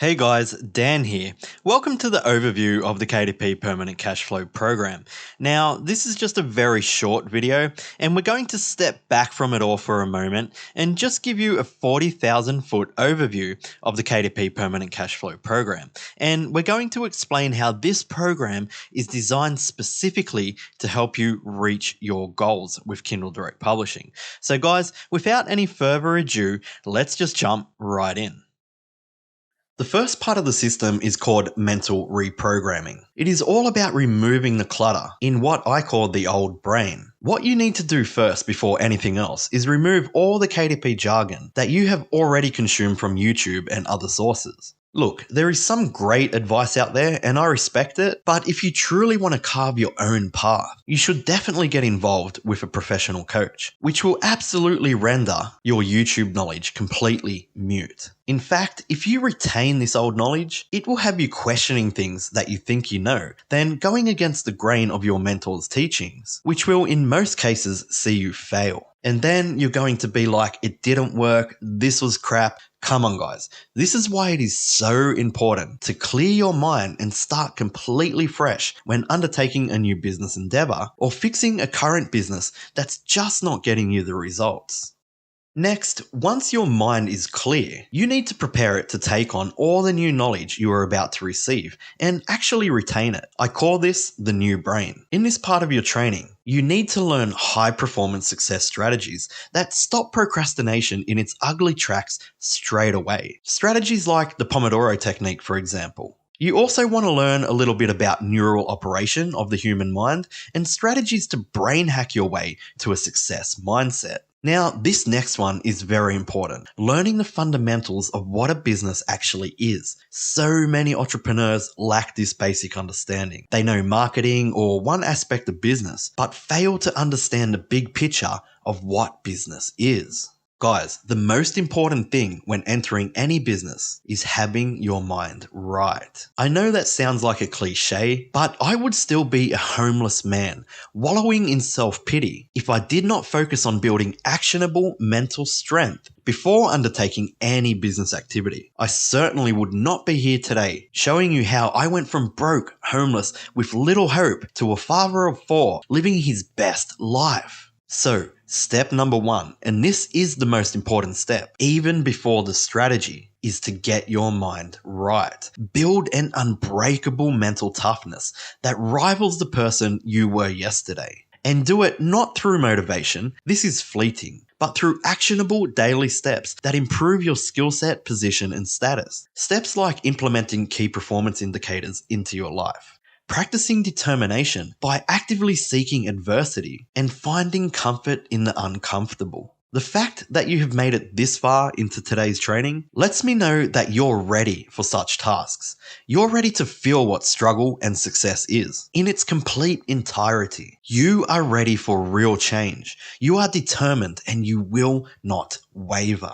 Hey guys, Dan here. Welcome to the overview of the KDP Permanent Cashflow Program. Now, this is just a very short video, and we're going to step back from it all for a moment and just give you a 40,000 foot overview of the KDP Permanent Cashflow Program. And we're going to explain how this program is designed specifically to help you reach your goals with Kindle Direct Publishing. So guys, without any further ado, let's just jump right in. The first part of the system is called mental reprogramming. It is all about removing the clutter in what I call the old brain. What you need to do first before anything else is remove all the KDP jargon that you have already consumed from YouTube and other sources. Look, there is some great advice out there and I respect it, but if you truly want to carve your own path, you should definitely get involved with a professional coach, which will absolutely render your YouTube knowledge completely mute. In fact, if you retain this old knowledge, it will have you questioning things that you think you know, then going against the grain of your mentor's teachings, which will in most cases see you fail. And then you're going to be like, it didn't work, this was crap. Come on guys, this is why it is so important to clear your mind and start completely fresh when undertaking a new business endeavor or fixing a current business that's just not getting you the results. Next, once your mind is clear, you need to prepare it to take on all the new knowledge you are about to receive and actually retain it. I call this the new brain. In this part of your training, you need to learn high performance success strategies that stop procrastination in its ugly tracks straight away. Strategies like the Pomodoro technique, for example. You also want to learn a little bit about neural operation of the human mind and strategies to brain hack your way to a success mindset. Now, this next one is very important. Learning the fundamentals of what a business actually is. So many entrepreneurs lack this basic understanding. They know marketing or one aspect of business, but fail to understand the big picture of what business is. Guys, the most important thing when entering any business is having your mind right. I know that sounds like a cliche, but I would still be a homeless man, wallowing in self-pity if I did not focus on building actionable mental strength before undertaking any business activity. I certainly would not be here today showing you how I went from broke, homeless, with little hope to a father of 4 living his best life. So, step number 1, and this is the most important step, even before the strategy, is to get your mind right. Build an unbreakable mental toughness that rivals the person you were yesterday. And do it not through motivation, this is fleeting, but through actionable daily steps that improve your skill set, position, and status. Steps like implementing key performance indicators into your life. Practicing determination by actively seeking adversity and finding comfort in the uncomfortable. The fact that you have made it this far into today's training lets me know that you're ready for such tasks. You're ready to feel what struggle and success is in its complete entirety. You are ready for real change. You are determined and you will not waver.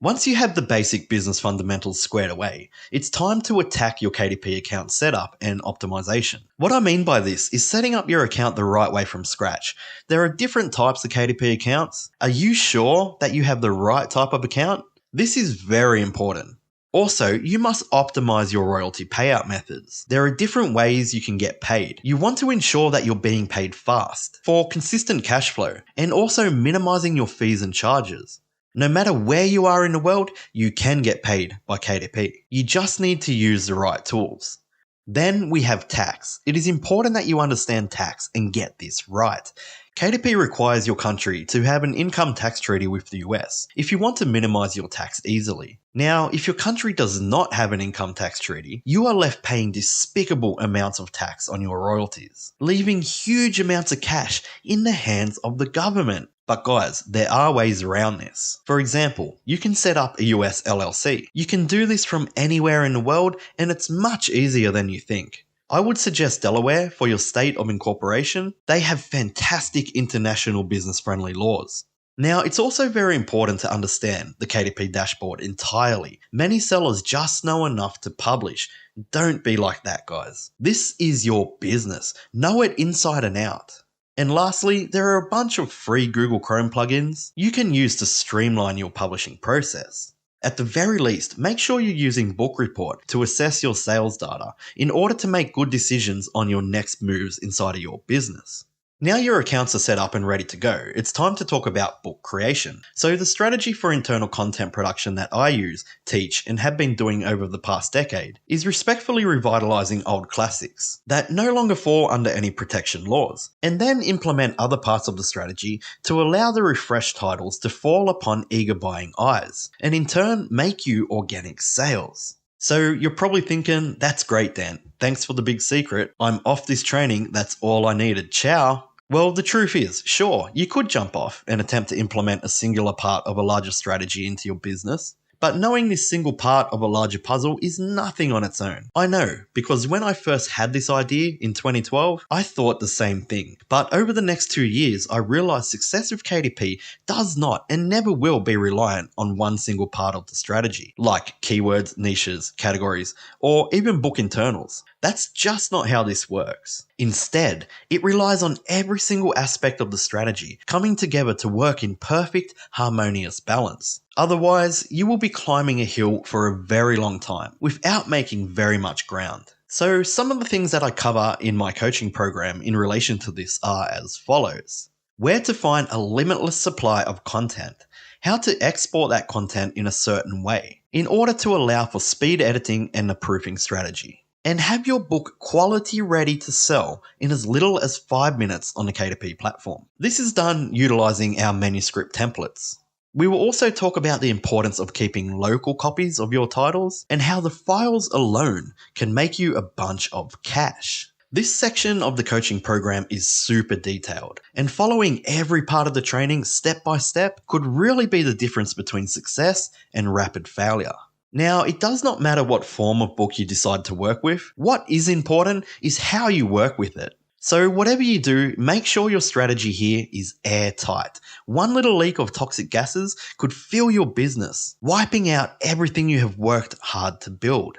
Once you have the basic business fundamentals squared away, it's time to attack your KDP account setup and optimization. What I mean by this is setting up your account the right way from scratch. There are different types of KDP accounts. Are you sure that you have the right type of account? This is very important. Also, you must optimize your royalty payout methods. There are different ways you can get paid. You want to ensure that you're being paid fast for consistent cash flow and also minimizing your fees and charges. No matter where you are in the world, you can get paid by KDP. You just need to use the right tools. Then we have tax. It is important that you understand tax and get this right. KDP requires your country to have an income tax treaty with the US if you want to minimize your tax easily. Now, if your country does not have an income tax treaty, you are left paying despicable amounts of tax on your royalties, leaving huge amounts of cash in the hands of the government. But guys, there are ways around this. For example, you can set up a US LLC. You can do this from anywhere in the world and it's much easier than you think. I would suggest Delaware for your state of incorporation. They have fantastic international business-friendly laws. Now, it's also very important to understand the KDP dashboard entirely. Many sellers just know enough to publish. Don't be like that, guys. This is your business. Know it inside and out. And lastly, there are a bunch of free Google Chrome plugins you can use to streamline your publishing process. At the very least, make sure you're using Book Report to assess your sales data in order to make good decisions on your next moves inside of your business. Now your accounts are set up and ready to go, it's time to talk about book creation. So the strategy for internal content production that I use, teach, and have been doing over the past decade is respectfully revitalizing old classics that no longer fall under any protection laws, and then implement other parts of the strategy to allow the refreshed titles to fall upon eager buying eyes, and in turn make you organic sales. So you're probably thinking, that's great, Dan. Thanks for the big secret. I'm off this training. That's all I needed. Ciao. Well, the truth is, sure, you could jump off and attempt to implement a singular part of a larger strategy into your business. But knowing this single part of a larger puzzle is nothing on its own. I know, because when I first had this idea in 2012, I thought the same thing. But over the next 2 years, I realized success with KDP does not and never will be reliant on one single part of the strategy, like keywords, niches, categories, or even book internals. That's just not how this works. Instead, it relies on every single aspect of the strategy coming together to work in perfect, harmonious balance. Otherwise, you will be climbing a hill for a very long time without making very much ground. So some of the things that I cover in my coaching program in relation to this are as follows. Where to find a limitless supply of content. How to export that content in a certain way in order to allow for speed editing and a proofing strategy. And have your book quality ready to sell in as little as 5 minutes on the KDP platform. This is done utilizing our manuscript templates. We will also talk about the importance of keeping local copies of your titles and how the files alone can make you a bunch of cash. This section of the coaching program is super detailed, and following every part of the training step by step could really be the difference between success and rapid failure. Now, it does not matter what form of book you decide to work with. What is important is how you work with it. So whatever you do, make sure your strategy here is airtight. One little leak of toxic gases could fill your business, wiping out everything you have worked hard to build.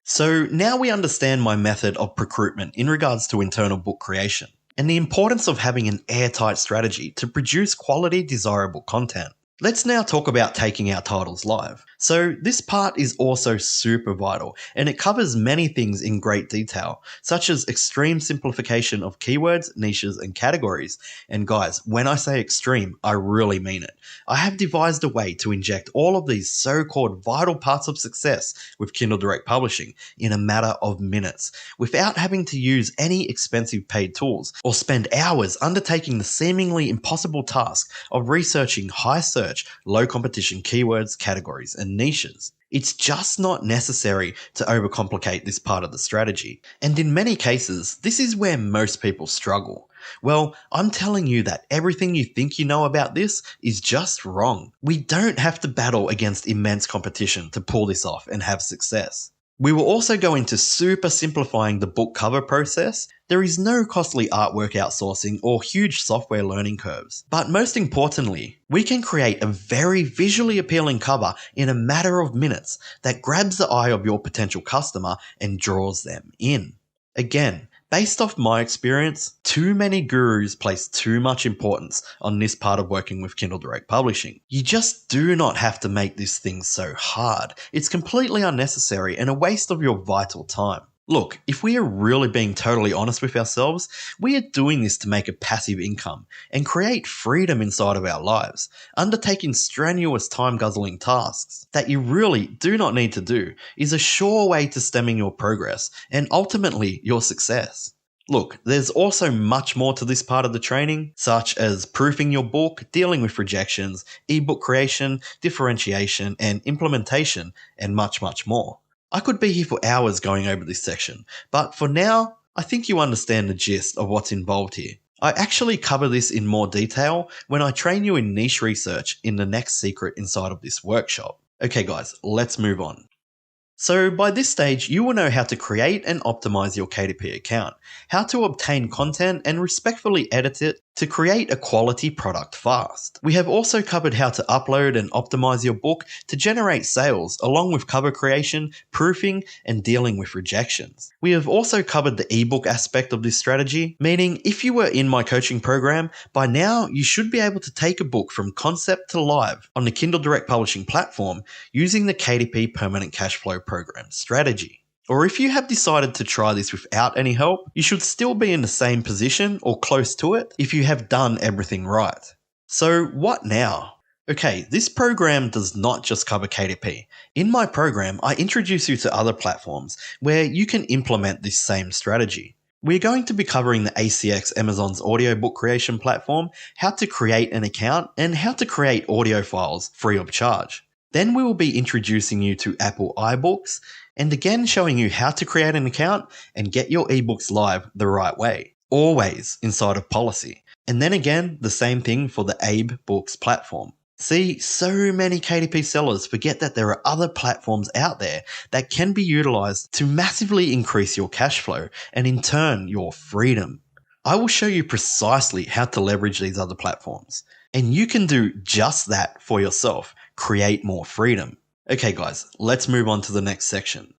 So now we understand my method of recruitment in regards to internal book creation, and the importance of having an airtight strategy to produce quality, desirable content. Let's now talk about taking our titles live. So this part is also super vital, and it covers many things in great detail, such as extreme simplification of keywords, niches, and categories. And guys, when I say extreme, I really mean it. I have devised a way to inject all of these so-called vital parts of success with Kindle Direct Publishing in a matter of minutes, without having to use any expensive paid tools or spend hours undertaking the seemingly impossible task of researching high search, low competition keywords, categories, and niches. It's just not necessary to overcomplicate this part of the strategy. And in many cases, this is where most people struggle. Well, I'm telling you that everything you think you know about this is just wrong. We don't have to battle against immense competition to pull this off and have success. We will also go into super simplifying the book cover process. There is no costly artwork outsourcing or huge software learning curves. But most importantly, we can create a very visually appealing cover in a matter of minutes that grabs the eye of your potential customer and draws them in. Again, based off my experience, too many gurus place too much importance on this part of working with Kindle Direct Publishing. You just do not have to make this thing so hard. It's completely unnecessary and a waste of your vital time. Look, if we are really being totally honest with ourselves, we are doing this to make a passive income and create freedom inside of our lives. Undertaking strenuous time-guzzling tasks that you really do not need to do is a sure way to stemming your progress and ultimately your success. Look, there's also much more to this part of the training, such as proofing your book, dealing with rejections, ebook creation, differentiation, and implementation, and much, much more. I could be here for hours going over this section, but for now, I think you understand the gist of what's involved here. I actually cover this in more detail when I train you in niche research in the next secret inside of this workshop. Okay guys, let's move on. So by this stage, you will know how to create and optimize your KDP account, how to obtain content and respectfully edit it, to create a quality product fast. We have also covered how to upload and optimize your book to generate sales, along with cover creation, proofing, and dealing with rejections. We have also covered the ebook aspect of this strategy, meaning if you were in my coaching program, by now you should be able to take a book from concept to live on the Kindle Direct Publishing platform using the KDP Permanent Cashflow Program strategy. Or if you have decided to try this without any help, you should still be in the same position or close to it if you have done everything right. So what now? Okay, this program does not just cover KDP. In my program, I introduce you to other platforms where you can implement this same strategy. We're going to be covering the ACX Amazon's audiobook creation platform, how to create an account, and how to create audio files free of charge. Then we will be introducing you to Apple iBooks, and again showing you how to create an account and get your ebooks live the right way, always inside of policy. And then again, the same thing for the Abe Books platform. See, so many KDP sellers forget that there are other platforms out there that can be utilized to massively increase your cash flow and in turn your freedom. I will show you precisely how to leverage these other platforms, and you can do just that for yourself, create more freedom. Okay guys, let's move on to the next section.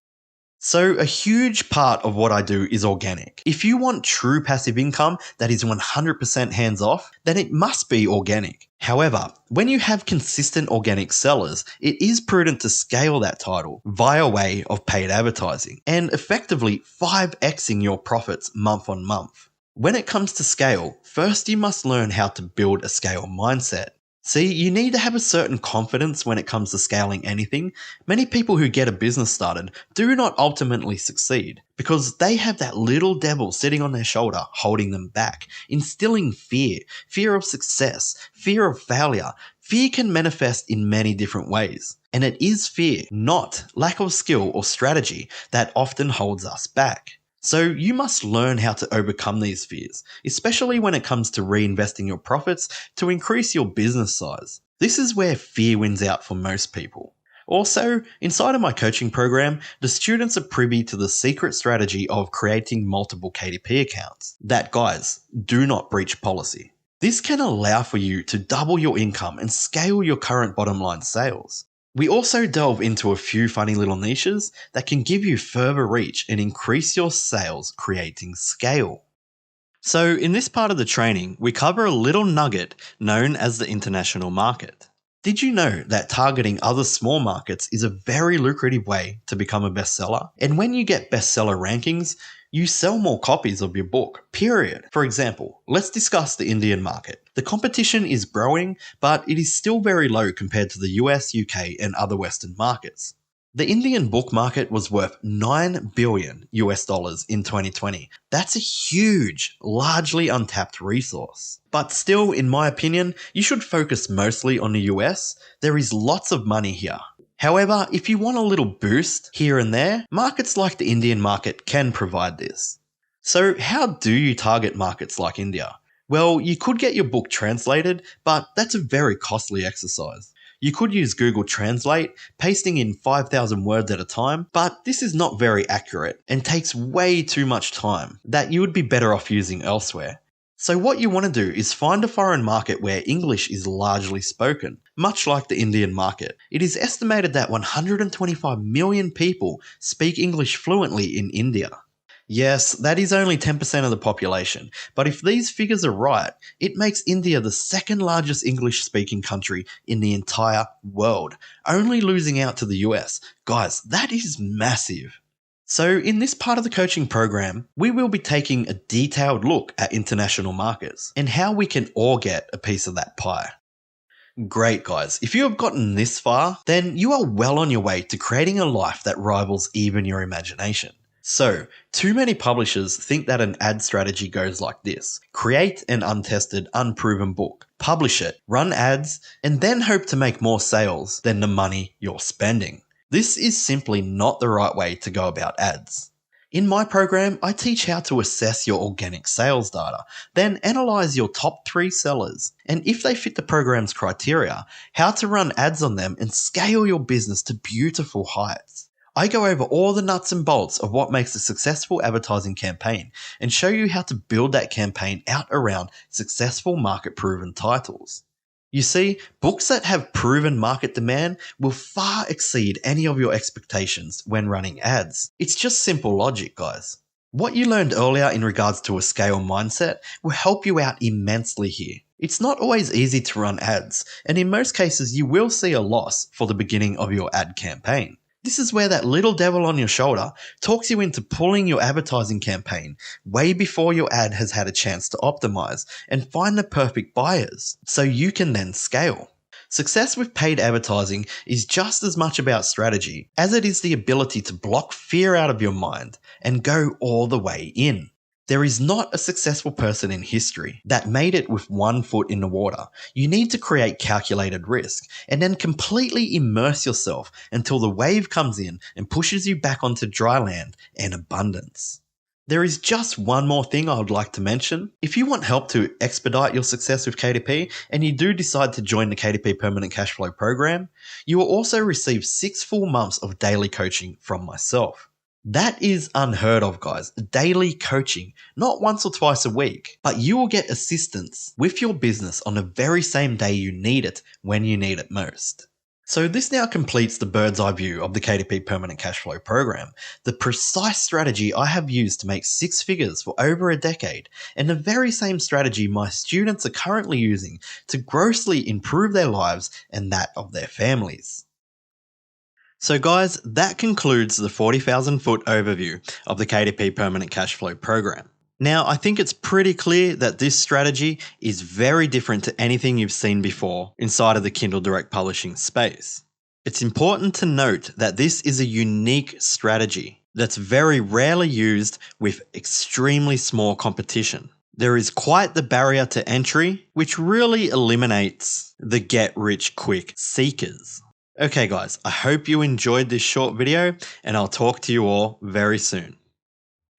So a huge part of what I do is organic. If you want true passive income that is 100% hands off, then it must be organic. However, when you have consistent organic sellers, it is prudent to scale that title via way of paid advertising and effectively 5xing your profits month on month. When it comes to scale, first you must learn how to build a scale mindset. See, you need to have a certain confidence when it comes to scaling anything. Many people who get a business started do not ultimately succeed because they have that little devil sitting on their shoulder holding them back, instilling fear, fear of success, fear of failure. Fear can manifest in many different ways, and it is fear, not lack of skill or strategy, that often holds us back. So you must learn how to overcome these fears, especially when it comes to reinvesting your profits to increase your business size. This is where fear wins out for most people. Also, inside of my coaching program, the students are privy to the secret strategy of creating multiple KDP accounts. That, guys, do not breach policy. This can allow for you to double your income and scale your current bottom line sales. We also delve into a few funny little niches that can give you further reach and increase your sales, creating scale. So in this part of the training, we cover a little nugget known as the international market. Did you know that targeting other small markets is a very lucrative way to become a bestseller? And when you get bestseller rankings, you sell more copies of your book, period. For example, let's discuss the Indian market. The competition is growing, but it is still very low compared to the US, UK, and other Western markets. The Indian book market was worth $9 billion in 2020. That's a huge, largely untapped resource. But still, in my opinion, you should focus mostly on the US. There is lots of money here. However, if you want a little boost here and there, markets like the Indian market can provide this. So how do you target markets like India? Well, you could get your book translated, but that's a very costly exercise. You could use Google Translate, pasting in 5,000 words at a time, but this is not very accurate and takes way too much time that you would be better off using elsewhere. So what you want to do is find a foreign market where English is largely spoken, much like the Indian market. It is estimated that 125 million people speak English fluently in India. Yes, that is only 10% of the population, but if these figures are right, it makes India the second largest English-speaking country in the entire world, only losing out to the US. Guys, that is massive. So in this part of the coaching program, we will be taking a detailed look at international markets and how we can all get a piece of that pie. Great guys, if you have gotten this far, then you are well on your way to creating a life that rivals even your imagination. So, too many publishers think that an ad strategy goes like this: create an untested, unproven book, publish it, run ads, and then hope to make more sales than the money you're spending. This is simply not the right way to go about ads. In my program, I teach how to assess your organic sales data, then analyze your top 3 sellers, and if they fit the program's criteria, how to run ads on them and scale your business to beautiful heights. I go over all the nuts and bolts of what makes a successful advertising campaign and show you how to build that campaign out around successful market-proven titles. You see, books that have proven market demand will far exceed any of your expectations when running ads. It's just simple logic, guys. What you learned earlier in regards to a scale mindset will help you out immensely here. It's not always easy to run ads, and in most cases you will see a loss for the beginning of your ad campaign. This is where that little devil on your shoulder talks you into pulling your advertising campaign way before your ad has had a chance to optimize and find the perfect buyers, so you can then scale. Success with paid advertising is just as much about strategy as it is the ability to block fear out of your mind and go all the way in. There is not a successful person in history that made it with one foot in the water. You need to create calculated risk and then completely immerse yourself until the wave comes in and pushes you back onto dry land and abundance. There is just one more thing I would like to mention. If you want help to expedite your success with KDP and you do decide to join the KDP Permanent Cashflow Program, you will also receive 6 full months of daily coaching from myself. That is unheard of, guys. Daily coaching, not once or twice a week, but you will get assistance with your business on the very same day you need it when you need it most. So this now completes the bird's eye view of the KDP Permanent Cashflow Program, the precise strategy I have used to make 6 figures for over a decade, and the very same strategy my students are currently using to grossly improve their lives and that of their families. So guys, that concludes the 40,000 foot overview of the KDP Permanent Cashflow Program. Now, I think it's pretty clear that this strategy is very different to anything you've seen before inside of the Kindle Direct Publishing space. It's important to note that this is a unique strategy that's very rarely used with extremely small competition. There is quite the barrier to entry, which really eliminates the get-rich-quick seekers. Okay guys, I hope you enjoyed this short video and I'll talk to you all very soon.